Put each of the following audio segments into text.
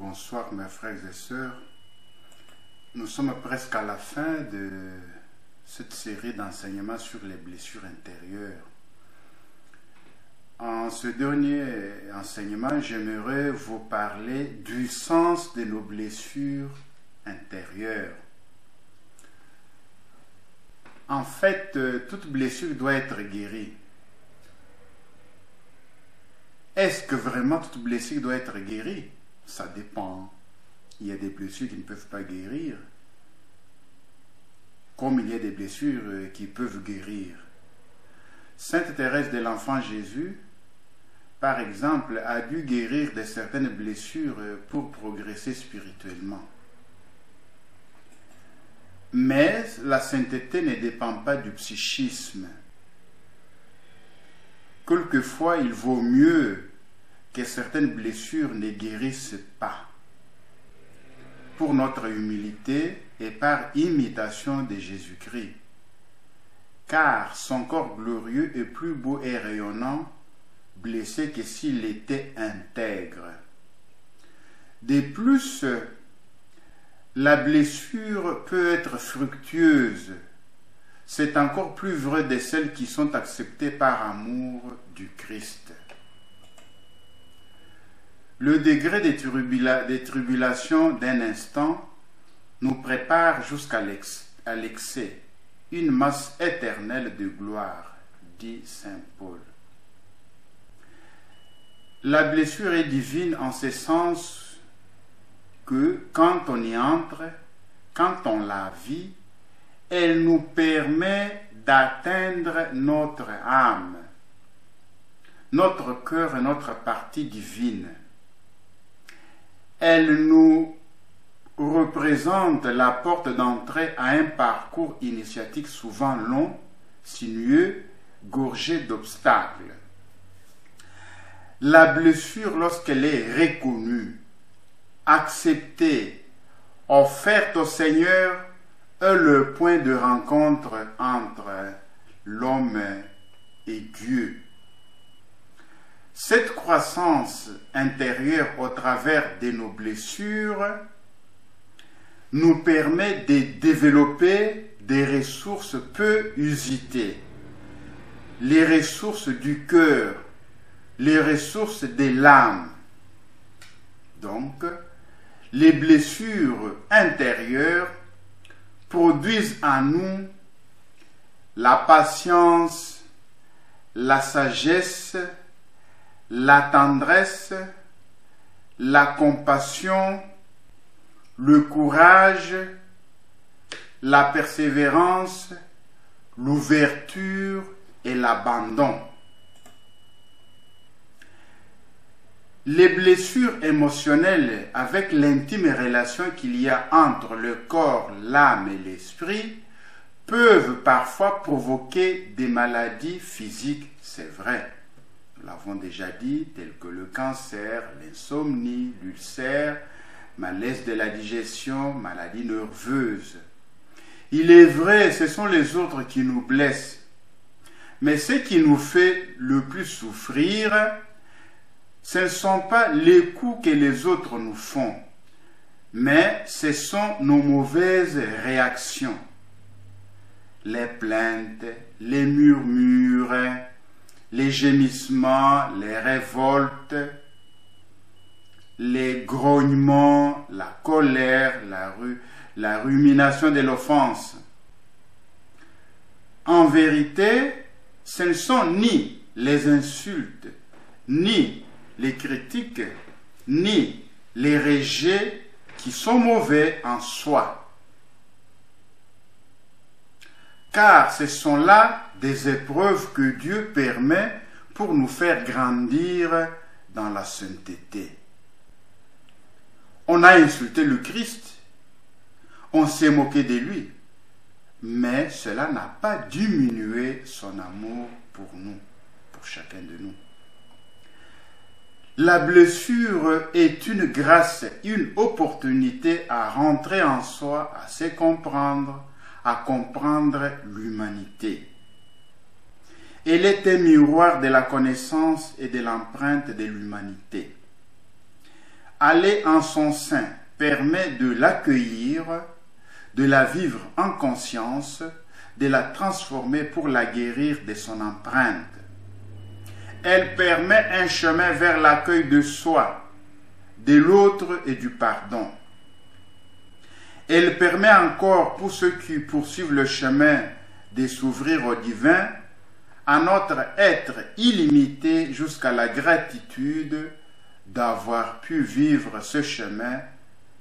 Bonsoir mes frères et sœurs. Nous sommes presque à la fin de cette série d'enseignements sur les blessures intérieures. En ce dernier enseignement, j'aimerais vous parler du sens de nos blessures intérieures. En fait, toute blessure doit être guérie. Est-ce que vraiment toute blessure doit être guérie? Ça dépend. Il y a des blessures qui ne peuvent pas guérir, comme il y a des blessures qui peuvent guérir. Sainte Thérèse de l'Enfant Jésus, par exemple, a dû guérir de certaines blessures pour progresser spirituellement. Mais la sainteté ne dépend pas du psychisme. Quelquefois, il vaut mieux que certaines blessures ne guérissent pas, pour notre humilité et par imitation de Jésus-Christ, car son corps glorieux est plus beau et rayonnant, blessé que s'il était intègre. De plus, la blessure peut être fructueuse. C'est encore plus vrai de celles qui sont acceptées par amour du Christ. Le degré des tribulations d'un instant nous prépare jusqu'à l'excès, une masse éternelle de gloire, dit saint Paul. La blessure est divine en ce sens que quand on y entre, quand on la vit, elle nous permet d'atteindre notre âme, notre cœur et notre partie divine. Elle nous représente la porte d'entrée à un parcours initiatique souvent long, sinueux, gorgé d'obstacles. La blessure, lorsqu'elle est reconnue, acceptée, offerte au Seigneur, est le point de rencontre entre l'homme et Dieu. Cette croissance intérieure au travers de nos blessures nous permet de développer des ressources peu usitées, les ressources du cœur, les ressources de l'âme. Donc, les blessures intérieures produisent en nous la patience, la sagesse, la tendresse, la compassion, le courage, la persévérance, l'ouverture et l'abandon. Les blessures émotionnelles, avec l'intime relation qu'il y a entre le corps, l'âme et l'esprit, peuvent parfois provoquer des maladies physiques, c'est vrai. Nous l'avons déjà dit, tels que le cancer, l'insomnie, l'ulcère, malaise de la digestion, maladie nerveuse. Il est vrai, ce sont les autres qui nous blessent. Mais ce qui nous fait le plus souffrir, ce ne sont pas les coups que les autres nous font, mais ce sont nos mauvaises réactions. Les plaintes, les murmures, les gémissements, les révoltes, les grognements, la colère, la rumination de l'offense. En vérité, ce ne sont ni les insultes, ni les critiques, ni les rejets qui sont mauvais en soi. Car ce sont là des épreuves que Dieu permet pour nous faire grandir dans la sainteté. On a insulté le Christ, on s'est moqué de lui, mais cela n'a pas diminué son amour pour nous, pour chacun de nous. La blessure est une grâce, une opportunité à rentrer en soi, à se comprendre, à comprendre l'humanité. Elle est un miroir de la connaissance et de l'empreinte de l'humanité. aller en son sein permet de l'accueillir, de la vivre en conscience, de la transformer pour la guérir de son empreinte. Elle permet un chemin vers l'accueil de soi, de l'autre et du pardon. Elle permet encore, pour ceux qui poursuivent le chemin, de s'ouvrir au divin, à notre être illimité jusqu'à la gratitude d'avoir pu vivre ce chemin,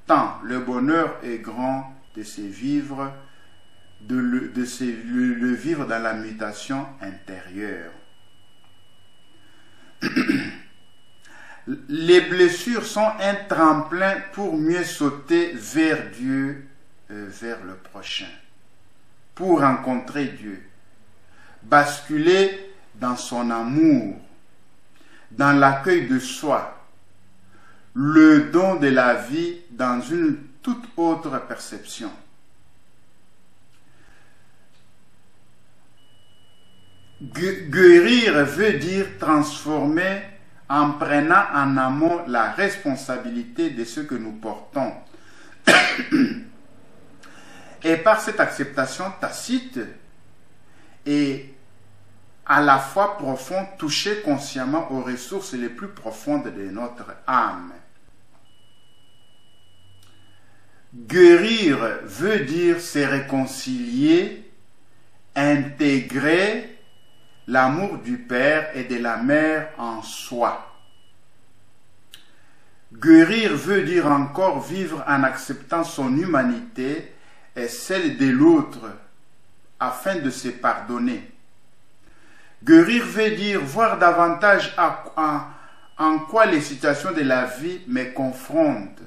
tant le bonheur est grand de se vivre, de le vivre dans la mutation intérieure. Les blessures sont un tremplin pour mieux sauter vers Dieu, vers le prochain, pour rencontrer Dieu, basculer dans son amour, dans l'accueil de soi, le don de la vie dans une toute autre perception. Guérir veut dire transformer en prenant en amont la responsabilité de ce que nous portons. Et par cette acceptation tacite et à la fois profonde, toucher consciemment aux ressources les plus profondes de notre âme. Guérir veut dire se réconcilier, intégrer l'amour du Père et de la Mère en soi. Guérir veut dire encore vivre en acceptant son humanité et celle de l'autre afin de se pardonner. Guérir veut dire voir davantage en quoi les situations de la vie me confrontent.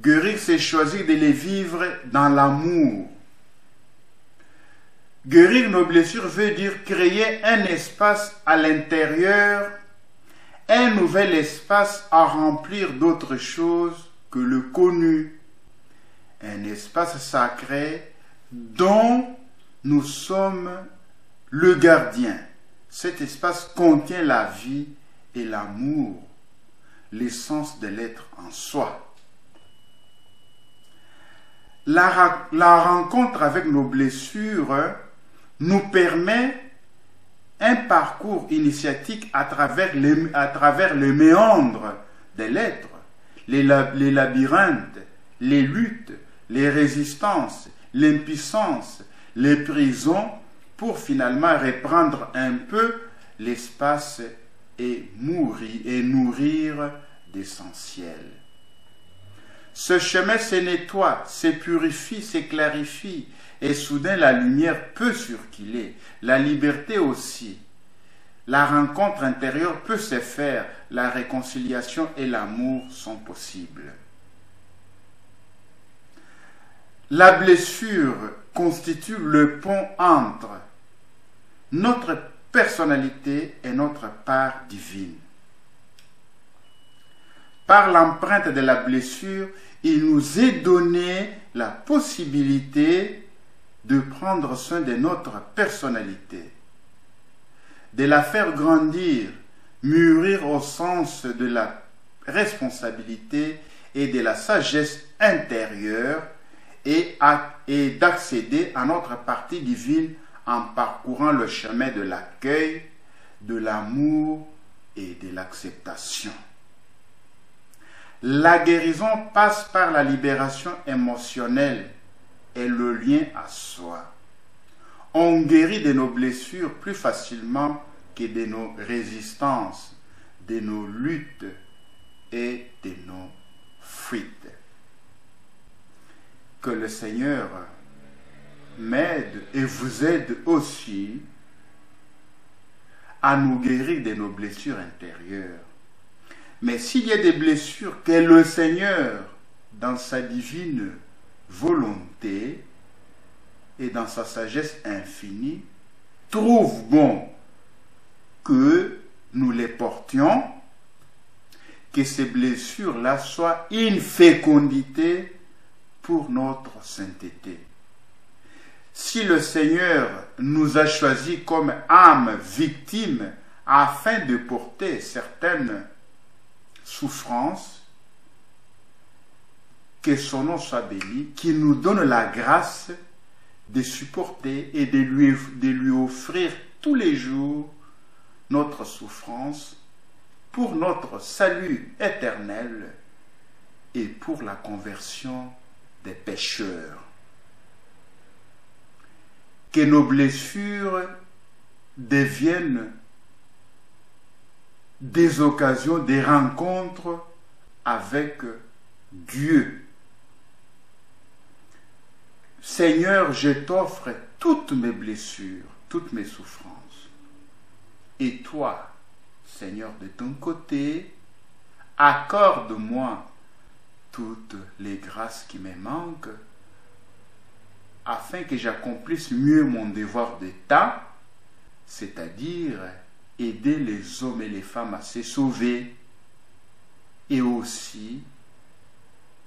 Guérir, c'est choisir de les vivre dans l'amour. Guérir nos blessures veut dire créer un espace à l'intérieur, un nouvel espace à remplir d'autres choses que le connu. Un espace sacré dont nous sommes le gardien. Cet espace contient la vie et l'amour, l'essence de l'être en soi. La rencontre avec nos blessures nous permet un parcours initiatique à travers les méandres de l'être, les labyrinthes, les luttes, les résistances, l'impuissance, les prisons, pour finalement reprendre un peu l'espace et nourrir d'essentiel. Ce chemin se nettoie, se purifie, se clarifie, et soudain la lumière peut circuler, la liberté aussi. La rencontre intérieure peut se faire, la réconciliation et l'amour sont possibles. La blessure constitue le pont entre notre personnalité et notre part divine. Par l'empreinte de la blessure, il nous est donné la possibilité de prendre soin de notre personnalité, de la faire grandir, mûrir au sens de la responsabilité et de la sagesse intérieure et d'accéder à notre partie divine en parcourant le chemin de l'accueil, de l'amour et de l'acceptation. La guérison passe par la libération émotionnelle et le lien à soi. On guérit de nos blessures plus facilement que de nos résistances, de nos luttes et de nos fuites. Que le Seigneur m'aide et vous aide aussi à nous guérir de nos blessures intérieures. Mais s'il y a des blessures que le Seigneur, dans sa divine volonté et dans sa sagesse infinie, trouve bon que nous les portions, que ces blessures-là soient une fécondité pour notre sainteté. Si le Seigneur nous a choisis comme âme victime afin de porter certaines souffrances, que son nom soit béni, qui nous donne la grâce de supporter et de lui offrir tous les jours notre souffrance pour notre salut éternel et pour la conversion des pécheurs. Que nos blessures deviennent des occasions, des rencontres avec Dieu. Seigneur, je t'offre toutes mes blessures, toutes mes souffrances. Et toi, Seigneur, de ton côté, accorde-moi toutes les grâces qui me manquent afin que j'accomplisse mieux mon devoir d'État, c'est-à-dire aider les hommes et les femmes à se sauver et aussi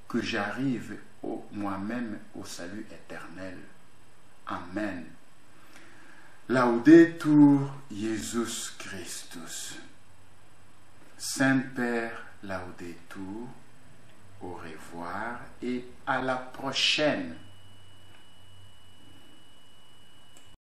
que j'arrive moi-même au salut éternel. Amen. Laudetur Jesus Christus. Saint-Père, laudetur. Au revoir et à la prochaine.